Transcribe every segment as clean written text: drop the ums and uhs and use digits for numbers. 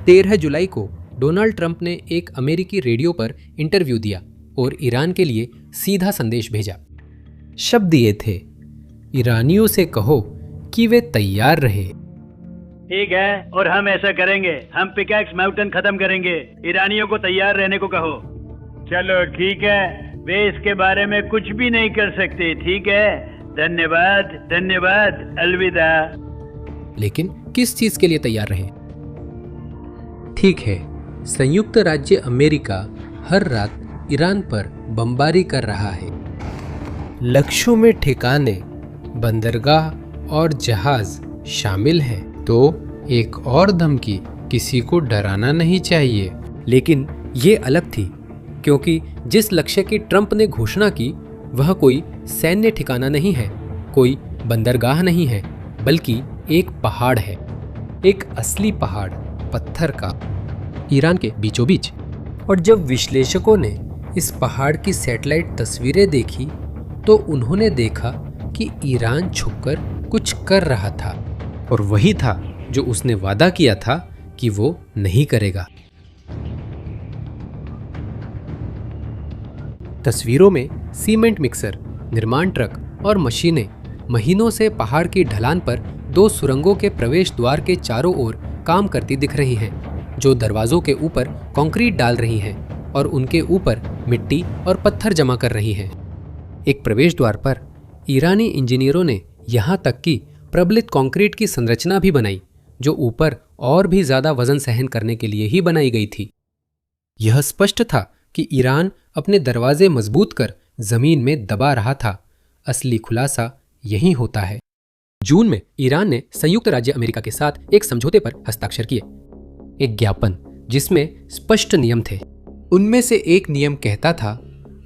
13 जुलाई को Donald Trump ने एक अमेरिकी रेडियो पर इंटरव्यू दिया और ईरान के लिए सीधा संदेश भेजा। शब्द ये थे, ईरानियों से कहो कि वे तैयार रहे। ठीक है, और हम ऐसा करेंगे। हम पिकैक्स माउंटेन खत्म करेंगे। ईरानियों को तैयार रहने को कहो। चलो ठीक है, वे इसके बारे में कुछ भी नहीं कर सकते। ठीक है, धन्यवाद धन्यवाद, अलविदा। लेकिन किस चीज के लिए तैयार रहे? ठीक है, संयुक्त राज्य अमेरिका हर रात ईरान पर बमबारी कर रहा है। लक्ष्यों में ठिकाने, बंदरगाह और जहाज शामिल हैं। तो एक और धमकी किसी को डराना नहीं चाहिए। लेकिन ये अलग थी, क्योंकि जिस लक्ष्य की ट्रंप ने घोषणा की वह कोई सैन्य ठिकाना नहीं है, कोई बंदरगाह नहीं है, बल्कि एक पहाड़ है। एक असली पहाड़, पत्थर का, ईरान के बीचों बीच। और जब विश्लेषकों ने इस पहाड़ की सैटेलाइट तस्वीरें देखी तो उन्होंने देखा कि ईरान छुपकर कुछ कर रहा था, और वही था जो उसने वादा किया था कि वो नहीं करेगा। तस्वीरों में सीमेंट मिक्सर, निर्माण ट्रक और मशीनें महीनों से पहाड़ की ढलान पर 2 सुरंगों के प्रवेश द्वार के चारों ओर काम करती दिख रही हैं, जो दरवाजों के ऊपर कंक्रीट डाल रही हैं और उनके ऊपर मिट्टी और पत्थर जमा कर रही हैं। एक प्रवेश द्वार पर ईरानी इंजीनियरों ने यहाँ तक कि प्रबलित कंक्रीट की संरचना भी बनाई, जो ऊपर और भी ज्यादा वजन सहन करने के लिए ही बनाई गई थी। यह स्पष्ट था कि ईरान अपने दरवाजे मजबूत कर जमीन में दबा रहा था। असली खुलासा यही होता है। जून में ईरान ने संयुक्त राज्य अमेरिका के साथ एक समझौते पर हस्ताक्षर किए, एक ज्ञापन जिसमें स्पष्ट नियम थे। उनमें से एक नियम कहता था,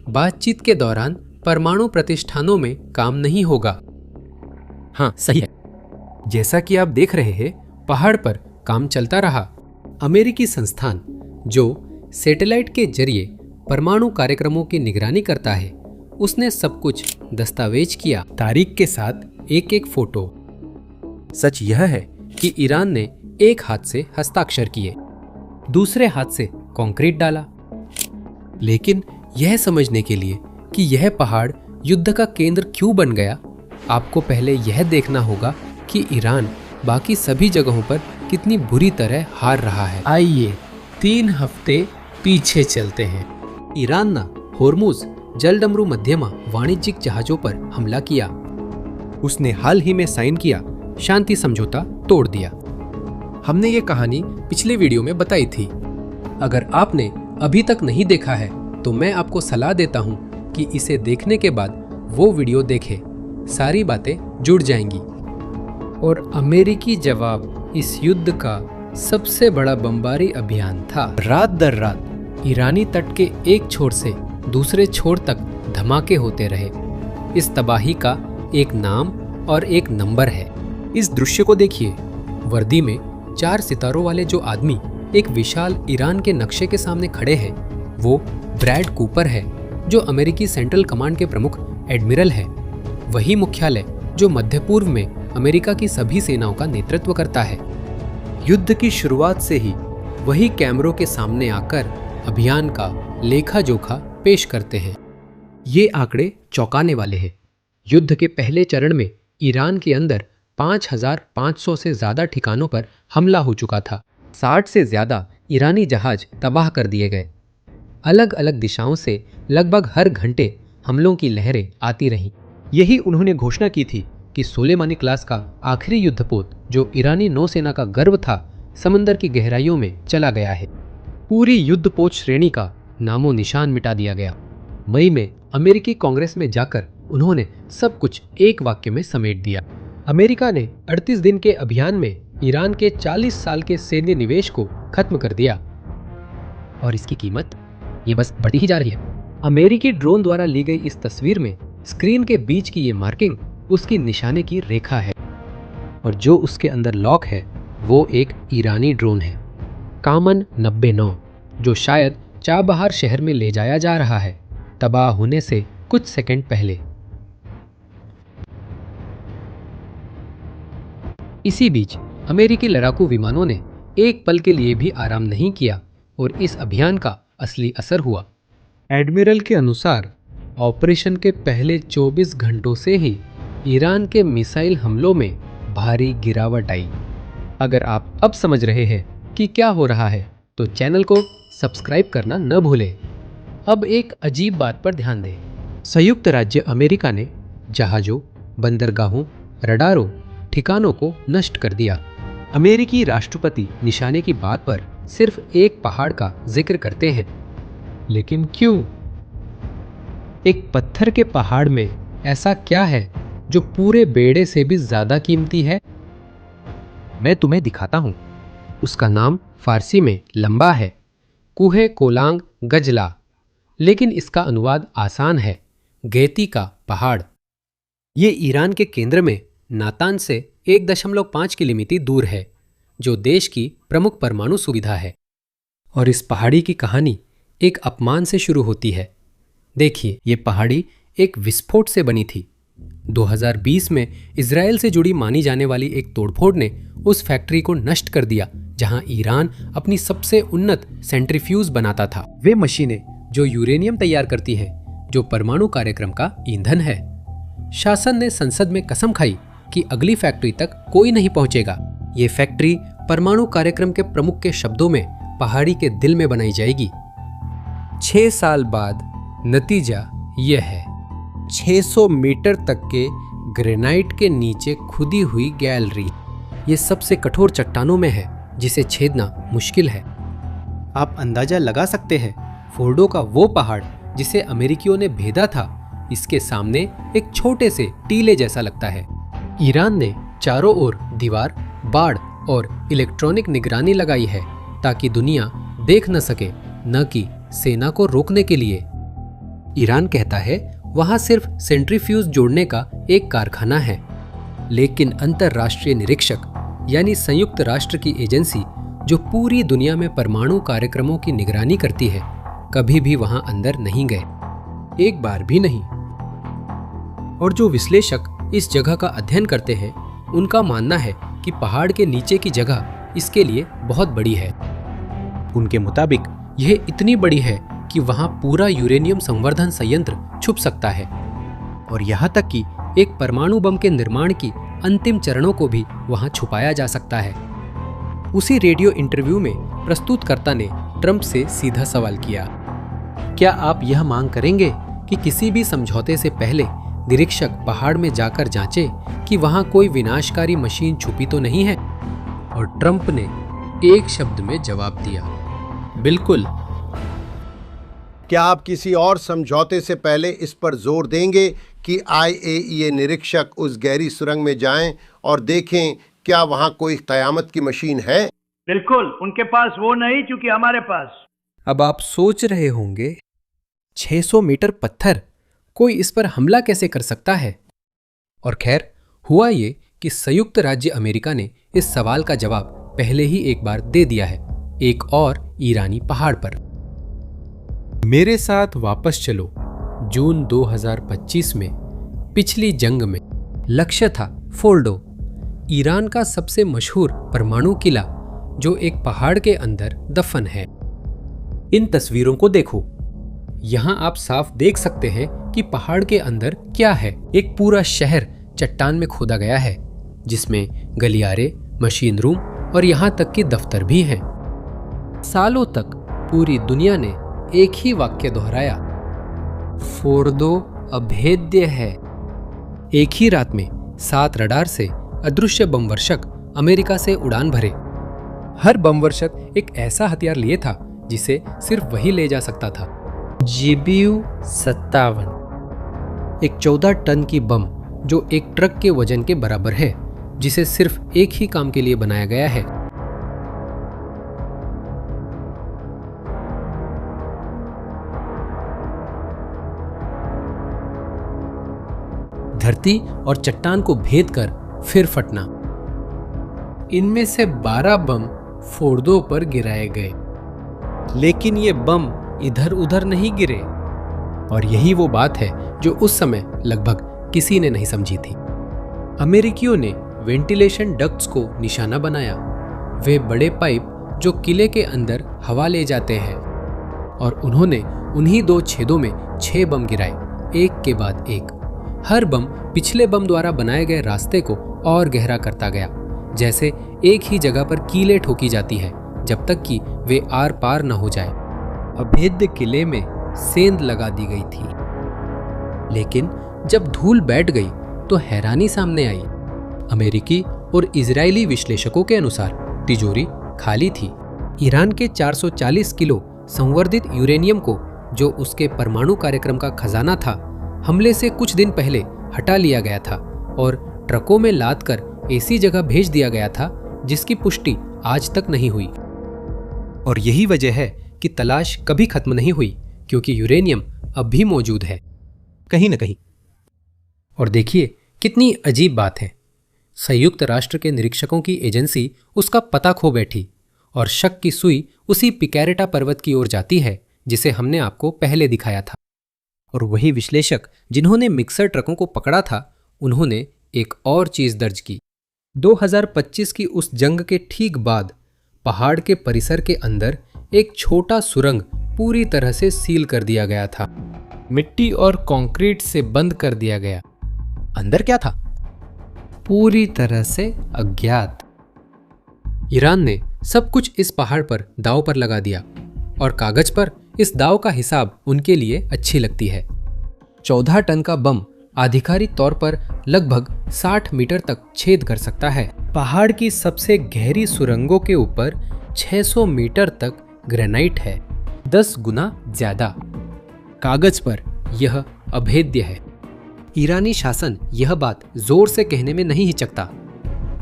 बातचीत के दौरान परमाणु प्रतिष्ठानों में काम नहीं होगा। हाँ, सही है। जैसा कि आप देख रहे हैं, पहाड़ पर काम चलता रहा। अमेरिकी संस्थान जो सैटेलाइट के जरिए परमाणु कार्यक्रमों की निगरानी करता है, उसने सब कुछ दस्तावेज किया, तारीख के साथ एक एक फोटो। सच यह है कि ईरान ने एक हाथ से हस्ताक्षर किए, दूसरे हाथ से कंक्रीट डाला। लेकिन यह समझने के लिए कि यह पहाड़ युद्ध का केंद्र क्यों बन गया, आपको पहले यह देखना होगा कि ईरान बाकी सभी जगहों पर कितनी बुरी तरह हार रहा है। आइए 3 हफ्ते पीछे चलते हैं। ईरान ने होर्मुज जलडमरू मध्यमा वाणिज्यिक जहाजों पर हमला किया। उसने हाल ही में साइन किया शांति समझौता तोड़ दिया। हमने ये कहानी पिछले वीडियो में बताई थी। अगर आपने अभी तक नहीं देखा है तो मैं आपको सलाह देता हूँ कि इसे देखने के बाद वो वीडियो देखें। सारी बातें जुड़ जाएंगी। और अमेरिकी जवाब इस युद्ध का सबसे बड़ा बमबारी अभियान था। रात दर रात ईरानी तट के एक छोर से दूसरे छोर तक धमाके होते रहे। इस तबाही का एक नाम और एक नंबर है। इस दृश्य को देखिए। वर्दी में 4 सितारों वाले जो आदमी एक विशाल ईरान के नक्शे के सामने खड़े हैं, वो ब्रैड कूपर है, जो अमेरिकी सेंट्रल कमांड के प्रमुख एडमिरल है। वही मुख्यालय जो मध्य पूर्व में अमेरिका की सभी सेनाओं का नेतृत्व करता है। युद्ध की शुरुआत से ही वही कैमरों के सामने आकर अभियान का लेखा जोखा पेश करते हैं। ये आंकड़े चौंकाने वाले हैं। युद्ध के पहले चरण में ईरान के अंदर 5,500 से ज्यादा ठिकानों पर हमला हो चुका था। 60 से ज्यादा ईरानी जहाज तबाह कर दिए गए। अलग अलग दिशाओं से लगभग हर घंटे हमलों की लहरें आती रहीं। यही उन्होंने घोषणा की थी कि सोलेमानी क्लास का आखिरी युद्धपोत, जो ईरानी नौसेना का गर्व था, समंदर की गहराइयों में चला गया है। पूरी युद्धपोत श्रेणी का नामो निशान मिटा दिया गया। मई में अमेरिकी कांग्रेस में जाकर उन्होंने सब कुछ एक वाक्य में समेट दिया। अमेरिका ने 38 दिन के अभियान में ईरान के 40 साल के सैन्य निवेश को खत्म कर दिया। और इसकी कीमत ये बस बढ़ती ही जा रही है। अमेरिकी ड्रोन द्वारा ली गई इस तस्वीर में स्क्रीन के बीच की ये मार्किंग उसकी निशाने की रेखा है, और जो उसके अंदर लॉक है वो एक ईरानी ड्रोन है, कामन 99, जो शायद चाबहार शहर में ले जाया जा रहा है, तबाह होने से कुछ सेकंड पहले। इसी बीच अमेरिकी लड़ाकू विमानों ने एक पल के लिए भी आराम नहीं किया और इस अभियान का असली असर हुआ। एडमिरल के अनुसार ऑपरेशन के पहले 24 घंटों से ही ईरान के मिसाइल हमलों में भारी गिरावट आई। अगर आप अब समझ रहे हैं कि क्या हो रहा है तो चैनल को सब्सक्राइब करना न भूलें। अब एक अजीब बात पर ध्यान दें। संयुक्त राज्य अमेरिका ने जहाज़ों, बंदरगाहों, रडारों, ठिकानों को नष्ट कर दिया। अमेरिकी राष्ट्रपति निशाने की बात पर सिर्फ एक पहाड़ का जिक्र करते हैं, लेकिन क्यों? एक पत्थर के पहाड़ में ऐसा क्या है जो पूरे बेड़े से भी ज्यादा कीमती है? मैं तुम्हें दिखाता हूं। उसका नाम फारसी में लंबा है, कुहे कोलांग गजला, लेकिन इसका अनुवाद आसान है, गेती का पहाड़। ये ईरान के केंद्र में नातान से 1.5 किलोमीटर दूर है, जो देश की प्रमुख परमाणु सुविधा है। और इस पहाड़ी की कहानी एक अपमान से शुरू होती है। देखिए, ये पहाड़ी एक विस्फोट से बनी थी। 2020 में इजराइल से जुड़ी मानी जाने वाली एक तोड़फोड़ ने उस फैक्ट्री को नष्ट कर दिया जहां ईरान अपनी सबसे उन्नत सेंट्रीफ्यूज बनाता था। वे मशीनें जो यूरेनियम तैयार करती हैं, जो परमाणु कार्यक्रम का ईंधन है। शासन ने संसद में कसम खाई कि अगली फैक्ट्री तक कोई नहीं पहुंचेगा। ये फैक्ट्री परमाणु कार्यक्रम के प्रमुख के शब्दों में पहाड़ी के दिल में बनाई जाएगी। 6 साल बाद नतीजा यह है, 600 मीटर तक के ग्रेनाइट के नीचे खुदी हुई गैलरी। ये सबसे कठोर चट्टानों में है जिसे छेदना मुश्किल है। आप अंदाजा लगा सकते हैं, फोर्डो का वो पहाड़ जिसे अमेरिकियों ने भेदा था, इसके सामने एक छोटे से टीले जैसा लगता है। ईरान ने चारों ओर दीवार, बाड़ और इलेक्ट्रॉनिक निगरानी लगाई है ताकि दुनिया देख न सके, न कि सेना को रोकने के लिए। ईरान कहता है वहां सिर्फ सेंट्रीफ्यूज जोड़ने का एक कारखाना है, लेकिन अंतरराष्ट्रीय निरीक्षक यानी संयुक्त राष्ट्र की एजेंसी जो पूरी दुनिया में परमाणु कार्यक्रमों की निगरानी करती है, कभी भी वहां अंदर नहीं गए, एक बार भी नहीं। और जो विश्लेषक इस जगह का अध्ययन करते हैं, उनका मानना है कि पहाड़ के नीचे की जगह इसके लिए बहुत बड़ी है। उनके मुताबिक यह इतनी बड़ी है कि वहां पूरा यूरेनियम संवर्धन संयंत्र छुप सकता है, और यहाँ तक कि एक परमाणु बम के निर्माण की अंतिम चरणों को भी वहां छुपाया जा सकता है। उसी रेडियो इंटरव्यू में प्रस्तुतकर्ता ने ट्रंप से सीधा सवाल किया, क्या आप यह मांग करेंगे कि किसी भी समझौते से पहले निरीक्षक पहाड़ में जाकर जांचे कि वहां कोई विनाशकारी मशीन छुपी तो नहीं है? और ट्रंप ने एक शब्द में जवाब दिया, बिल्कुल। क्या आप किसी और समझौते से पहले इस पर जोर देंगे कि IAEA निरीक्षक उस गहरी सुरंग में जाएं और देखें क्या वहां कोई कयामत की मशीन है? बिल्कुल, उनके पास वो नहीं चूंकि हमारे पास। अब आप सोच रहे होंगे, 600 मीटर पत्थर, कोई इस पर हमला कैसे कर सकता है? और खैर, हुआ ये कि संयुक्त राज्य अमेरिका ने इस सवाल का जवाब पहले ही एक बार दे दिया है, एक और ईरानी पहाड़ पर। मेरे साथ वापस चलो। जून 2025 में पिछली जंग में लक्ष्य था फोर्डो, ईरान का सबसे मशहूर परमाणु किला जो एक पहाड़ के अंदर दफन है। इन तस्वीरों को देखो, यहाँ आप साफ देख सकते हैं कि पहाड़ के अंदर क्या है। एक पूरा शहर चट्टान में खोदा गया है, जिसमें गलियारे, मशीन रूम और यहाँ तक कि दफ्तर भी हैं। सालों तक पूरी दुनिया ने एक ही वाक्य दोहराया, फोर्डो अभेद्य है। एक ही रात में 7 रडार से अदृश्य बमवर्षक अमेरिका से उड़ान भरे। हर बमवर्षक एक ऐसा हथियार लिए था जिसे सिर्फ वही ले जा सकता था। GBU-57 एक 14 टन की बम जो एक ट्रक के वजन के बराबर है, जिसे सिर्फ एक ही काम के लिए बनाया गया है। धरती और चट्टान को भेद कर फिर फटना। इनमें से 12 बम फोर्डो पर गिराए गए, लेकिन ये बम इधर उधर नहीं गिरे। और यही वो बात है जो उस समय लगभग किसी ने नहीं समझी थी। अमेरिकियों ने वेंटिलेशन डक्ट्स को निशाना बनाया, वे बड़े पाइप जो किले के अंदर हवा ले जाते हैं, और उन्होंने उन्हीं 2 छेदों में 6 बम गिराए, एक के बाद एक। हर बम पिछले बम द्वारा बनाए गए रास्ते को और गहरा करता गया, जैसे एक ही जगह पर कीलें ठोकी जाती है जब तक कि वे आर पार न हो जाए। अभेद्य किले में सेंध लगा दी गई थी। लेकिन जब धूल बैठ गई तो हैरानी सामने आई। अमेरिकी और इजरायली विश्लेषकों के अनुसार तिजोरी खाली थी। ईरान के 440 किलो संवर्धित यूरेनियम को, जो उसके परमाणु कार्यक्रम का खजाना था, हमले से कुछ दिन पहले हटा लिया गया था और ट्रकों में लादकर ऐसी जगह भेज दिया गया था जिसकी पुष्टि आज तक नहीं हुई। और यही वजह है कि तलाश कभी खत्म नहीं हुई, क्योंकि यूरेनियम अब भी मौजूद है कहीं न कहीं। और देखिए कितनी अजीब बात है, संयुक्त राष्ट्र के निरीक्षकों की एजेंसी उसका पता खो बैठी और शक की सुई उसी पिकैरेटा पर्वत की ओर जाती है जिसे हमने आपको पहले दिखाया था। और वही विश्लेषक जिन्होंने मिक्सर ट्रकों को पकड़ा था, उन्होंने एक और चीज दर्ज की। 2025 की उस जंग के ठीक बाद पहाड़ के परिसर के अंदर एक छोटा सुरंग पूरी तरह से सील कर दिया गया था, मिट्टी और कंक्रीट से बंद कर दिया गया। अंदर क्या था? पूरी तरह से अज्ञात। ईरान ने सब कुछ इस पहाड़ पर दांव पर लगा दिया और कागज पर इस दांव का हिसाब उनके लिए अच्छी लगती है। 14 टन का बम आधिकारिक तौर पर लगभग 60 मीटर तक छेद कर सकता है। पहाड़ की सबसे गहरी सुरंगों के ऊपर 600 मीटर तक ग्रेनाइट है, 10 गुना ज्यादा। कागज पर यह अभेद्य है। ईरानी शासन यह बात जोर से कहने में नहीं हिचकता।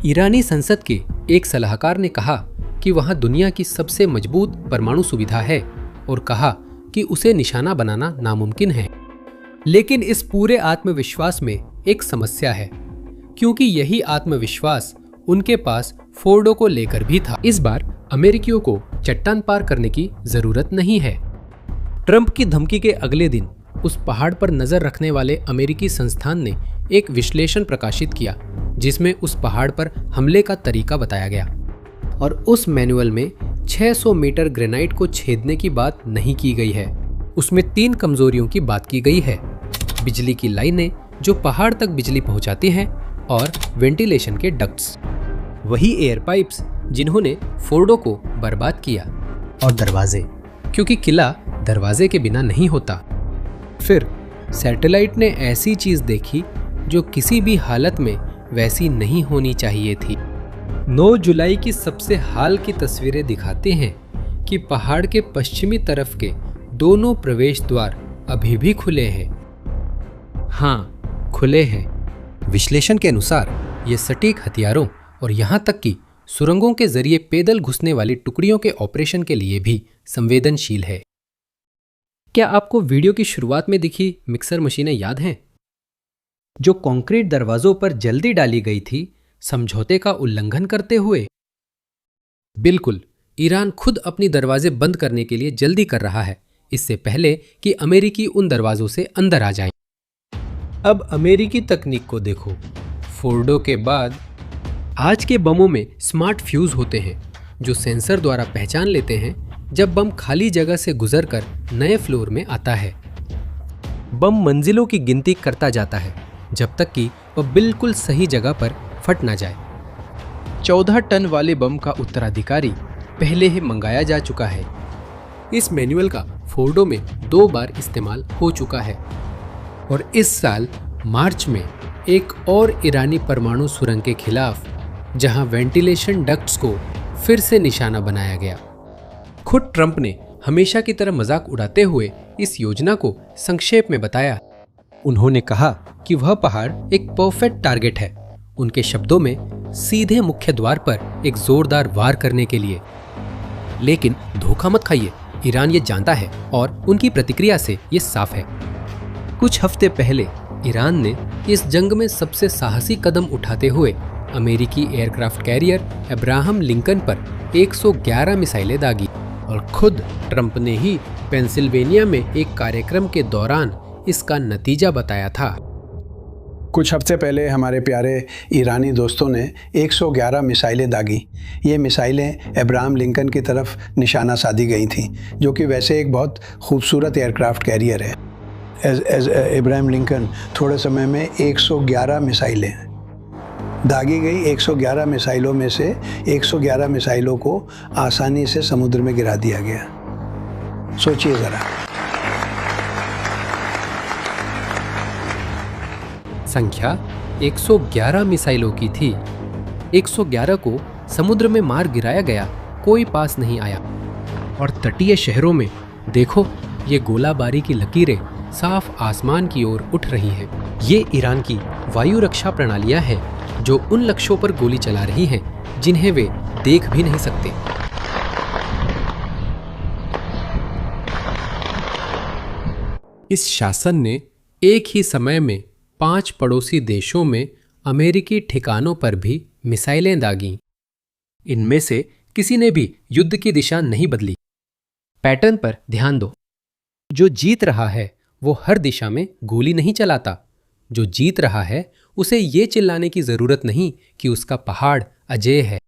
ईरानी संसद के एक सलाहकार ने कहा कि वहां दुनिया की सबसे मजबूत परमाणु सुविधा है और कहा कि उसे निशाना बनाना नामुमकिन है। लेकिन इस पूरे आत्मविश्वास में एक समस्या है, क्योंकि यही आत्मविश्वास उनके पास फोर्डो को लेकर भी था। इस बार अमेरिकियों को चट्टान पार करने की जरूरत नहीं है। ट्रंप की धमकी के अगले दिन उस पहाड़ पर नजर रखने वाले अमेरिकी संस्थान ने एक विश्लेषण प्रकाशित किया, जिसमें उस पहाड़ पर हमले का तरीका बताया गया। और उस मैनुअल में 600 मीटर ग्रेनाइट को छेदने की बात नहीं की गई है। उसमें 3 कमजोरियों की बात की गई है: बिजली की लाइनें जो पहाड़ तक बिजली पहुंचाती हैं और वेंटिलेशन के डक्ट्स, वही एयर पाइप्स जिन्होंने फोर्डो को बर्बाद किया, और दरवाजे, क्योंकि किला दरवाजे के बिना नहीं होता। फिर सैटेलाइट ने ऐसी चीज देखी जो किसी भी हालत में वैसी नहीं होनी चाहिए थी। 9 जुलाई की सबसे हाल की तस्वीरें दिखाते हैं कि पहाड़ के पश्चिमी तरफ के दोनों प्रवेश द्वार अभी भी खुले हैं। हाँ, खुले हैं। विश्लेषण के अनुसार ये सटीक हथियारों और यहाँ तक कि सुरंगों के जरिए पैदल घुसने वाली टुकड़ियों के ऑपरेशन के लिए भी संवेदनशील है। क्या आपको वीडियो की शुरुआत में दिखी मिक्सर मशीनें याद हैं, जो कंक्रीट दरवाजों पर जल्दी डाली गई थी समझौते का उल्लंघन करते हुए? बिल्कुल, ईरान खुद अपनी दरवाजे बंद करने के लिए जल्दी कर रहा है, इससे पहले कि अमेरिकी उन दरवाजों से अंदर आ जाएं। अब अमेरिकी तकनीक को देखो। फोर्डो के बाद आज के बमों में स्मार्ट फ्यूज होते हैं जो सेंसर द्वारा पहचान लेते हैं जब बम खाली जगह से गुजरकर नए फ्लोर में आता है। बम मंजिलों की गिनती करता जाता है जब तक कि वह बिल्कुल सही जगह पर फट ना जाए। 14 टन वाले बम का उत्तराधिकारी पहले ही मंगाया जा चुका है। इस मैनुअल का फोर्डो में 2 बार इस्तेमाल हो चुका है और इस साल मार्च में एक और ईरानी परमाणु सुरंग के खिलाफ, जहां वेंटिलेशन डक्ट्स को फिर से निशाना बनाया गया। खुद ट्रंप ने हमेशा की तरह मजाक उड़ाते हुए इस योजना को संक्षेप में बताया। उन्होंने कहा कि वह पहाड़ एक परफेक्ट टारगेट है, उनके शब्दों में सीधे मुख्य द्वार पर एक जोरदार वार करने के लिए। लेकिन धोखा मत खाइए, ईरान ये जानता है और उनकी प्रतिक्रिया से ये साफ है। कुछ हफ्ते पहले ईरान ने इस जंग में सबसे साहसी कदम उठाते हुए अमेरिकी एयरक्राफ्ट कैरियर अब्राहम लिंकन पर 111 मिसाइलें दागी और खुद ट्रंप ने ही पेंसिल्वेनिया में एक कार्यक्रम के दौरान इसका नतीजा बताया था। कुछ हफ्ते पहले हमारे प्यारे ईरानी दोस्तों ने 111 मिसाइलें दागी। ये मिसाइलें अब्राहम लिंकन की तरफ निशाना साधी गई थीं, जो कि वैसे एक बहुत खूबसूरत एयरक्राफ्ट कैरियर है। अब्राहम लिंकन थोड़े समय में 111 मिसाइलें दागी गई। 111 मिसाइलों में से 111 मिसाइलों को आसानी से समुद्र में गिरा दिया गया। सोचिए ज़रा। संख्या 111 मिसाइलों की थी। 111 को समुद्र में मार गिराया गया, कोई पास नहीं आया। और तटीय शहरों में देखो, ये गोलाबारी की लकीरें साफ आसमान की ओर उठ रही हैं। ये ईरान की वायु रक्षा प्रणालियां हैं जो उन लक्ष्यों पर गोली चला रही हैं जिन्हें वे देख भी नहीं सकते। इस शासन ने एक ही समय में 5 पड़ोसी देशों में अमेरिकी ठिकानों पर भी मिसाइलें दागीं। इनमें से किसी ने भी युद्ध की दिशा नहीं बदली। पैटर्न पर ध्यान दो। जो जीत रहा है वो हर दिशा में गोली नहीं चलाता। जो जीत रहा है उसे ये चिल्लाने की जरूरत नहीं कि उसका पहाड़ अजेय है।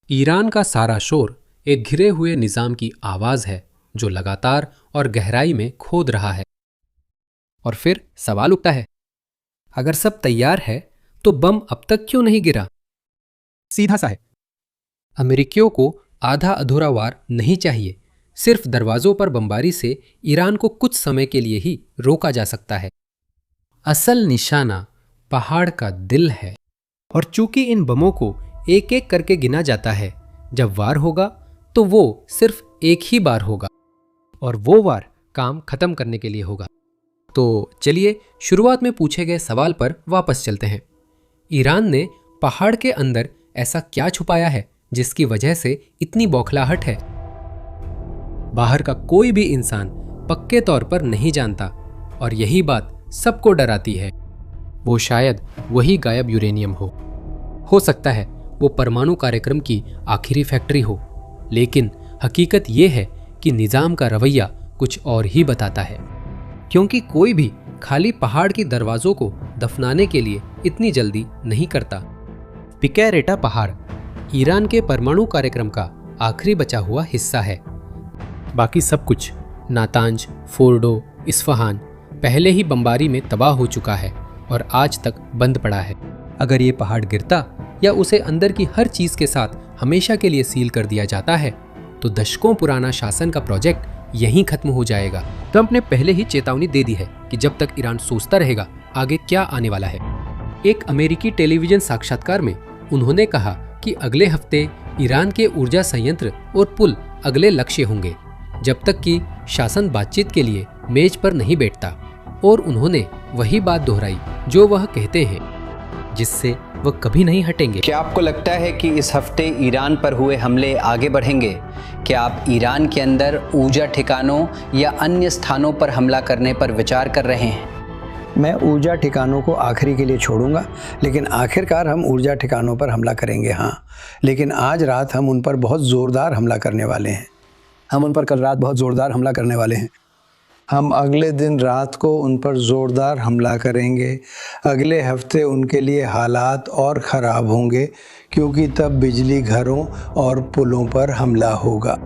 ईरान का सारा शोर एक घिरे हुए निजाम की आवाज है जो लगातार और गहराई में खोद रहा है। और फिर सवाल उठता है, अगर सब तैयार है तो बम अब तक क्यों नहीं गिरा? सीधा सा है। अमेरिकियों को आधा अधूरा वार नहीं चाहिए। सिर्फ दरवाजों पर बमबारी से ईरान को कुछ समय के लिए ही रोका जा सकता है। असल निशाना पहाड़ का दिल है। और चूंकि इन बमों को एक एक करके गिना जाता है, जब वार होगा तो वो सिर्फ एक ही बार होगा और वो वार काम खत्म करने के लिए होगा। तो चलिए शुरुआत में पूछे गए सवाल पर वापस चलते हैं। ईरान ने पहाड़ के अंदर ऐसा क्या छुपाया है जिसकी वजह से इतनी बौखलाहट है? बाहर का कोई भी इंसान पक्के तौर पर नहीं जानता और यही बात सबको डराती है। वो शायद वही गायब यूरेनियम हो सकता है वो परमाणु कार्यक्रम की आखिरी फैक्ट्री हो, लेकिन हकीकत ये है कि निजाम का रवैया कुछ और ही बताता है। क्योंकि कोई भी खाली पहाड़ की दरवाजों को दफनाने के लिए इतनी जल्दी नहीं करता। पिकेरेटा पहाड़ ईरान के परमाणु कार्यक्रम का आखिरी बचा हुआ हिस्सा है। बाकी सब कुछ नातांज, फोर्डो, इस्फहान पहले ही बमबारी में तबाह हो चुका है और आज तक बंद पड़ा है। अगर ये पहाड़ गिरता या उसे अंदर की हर चीज के साथ हमेशा के लिए सील कर दिया जाता है तो दशकों पुराना शासन का प्रोजेक्ट यहीं खत्म हो जाएगा। ट्रंप ने पहले ही चेतावनी दे दी है कि जब तक ईरान सोचता रहेगा आगे क्या आने वाला है। एक अमेरिकी टेलीविजन साक्षात्कार में उन्होंने कहा कि अगले हफ्ते ईरान के ऊर्जा संयंत्र और पुल अगले लक्ष्य होंगे, जब तक कि शासन बातचीत के लिए मेज पर नहीं बैठता। और उन्होंने वही बात दोहराई जो वह कहते हैं, जिससे वह कभी नहीं हटेंगे। क्या आपको लगता है कि इस हफ्ते ईरान पर हुए हमले आगे बढ़ेंगे? क्या आप ईरान के अंदर ऊर्जा ठिकानों या अन्य स्थानों पर हमला करने पर विचार कर रहे हैं? मैं ऊर्जा ठिकानों को आखिरी के लिए छोड़ूंगा, लेकिन आखिरकार हम ऊर्जा ठिकानों पर हमला करेंगे। हाँ, लेकिन आज रात हम उन पर बहुत ज़ोरदार हमला करने वाले हैं। हम उन पर कल रात बहुत ज़ोरदार हमला करने वाले हैं। हम अगले दिन रात को उन पर ज़ोरदार हमला करेंगे। अगले हफ्ते उनके लिए हालात और ख़राब होंगे, क्योंकि तब बिजली घरों और पुलों पर हमला होगा।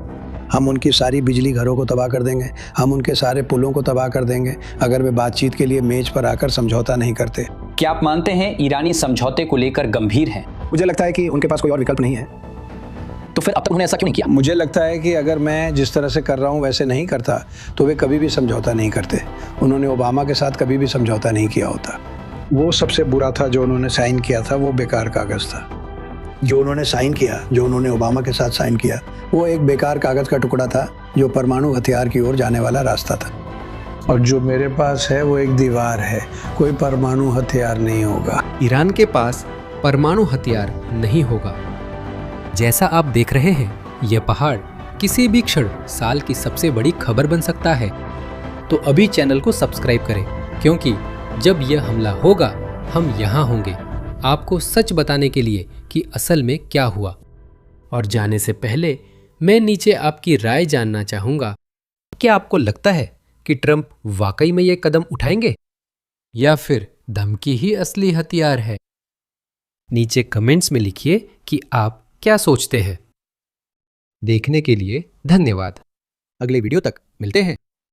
हम उनकी सारी बिजली घरों को तबाह कर देंगे। हम उनके सारे पुलों को तबाह कर देंगे अगर वे बातचीत के लिए मेज पर आकर समझौता नहीं करते। क्या आप मानते हैं ईरानी समझौते को लेकर गंभीर हैं? मुझे लगता है कि उनके पास कोई और विकल्प नहीं है। तो फिर अब तक उन्होंने ऐसा क्यों नहीं किया? मुझे लगता है कि अगर मैं जिस तरह से कर रहा हूँ वैसे नहीं करता तो वे कभी भी समझौता नहीं करते। उन्होंने ओबामा के साथ कभी भी समझौता नहीं किया होता। वो सबसे बुरा था जो उन्होंने साइन किया था, वो बेकार कागज़ था। जो उन्होंने साइन किया, जो उन्होंने ओबामा के साथ साइन किया, वो एक बेकार कागज़ का टुकड़ा था जो परमाणु हथियार की ओर जाने वाला रास्ता था। और जो मेरे पास है वो एक दीवार है, कोई परमाणु हथियार नहीं होगा। ईरान के पास परमाणु हथियार नहीं होगा। जैसा आप देख रहे हैं, यह पहाड़ किसी भी क्षण साल की सबसे बड़ी खबर बन सकता है। तो अभी चैनल को सब्सक्राइब करें, क्योंकि जब यह हमला होगा हम यहाँ होंगे आपको सच बताने के लिए कि असल में क्या हुआ। और जाने से पहले मैं नीचे आपकी राय जानना चाहूँगा, क्या आपको लगता है कि ट्रंप वाकई में यह कदम उठाएंगे या फिर धमकी ही असली हथियार है। नीचे कमेंट्स में लिखिए कि आप क्या सोचते हैं। देखने के लिए धन्यवाद। अगले वीडियो तक मिलते हैं।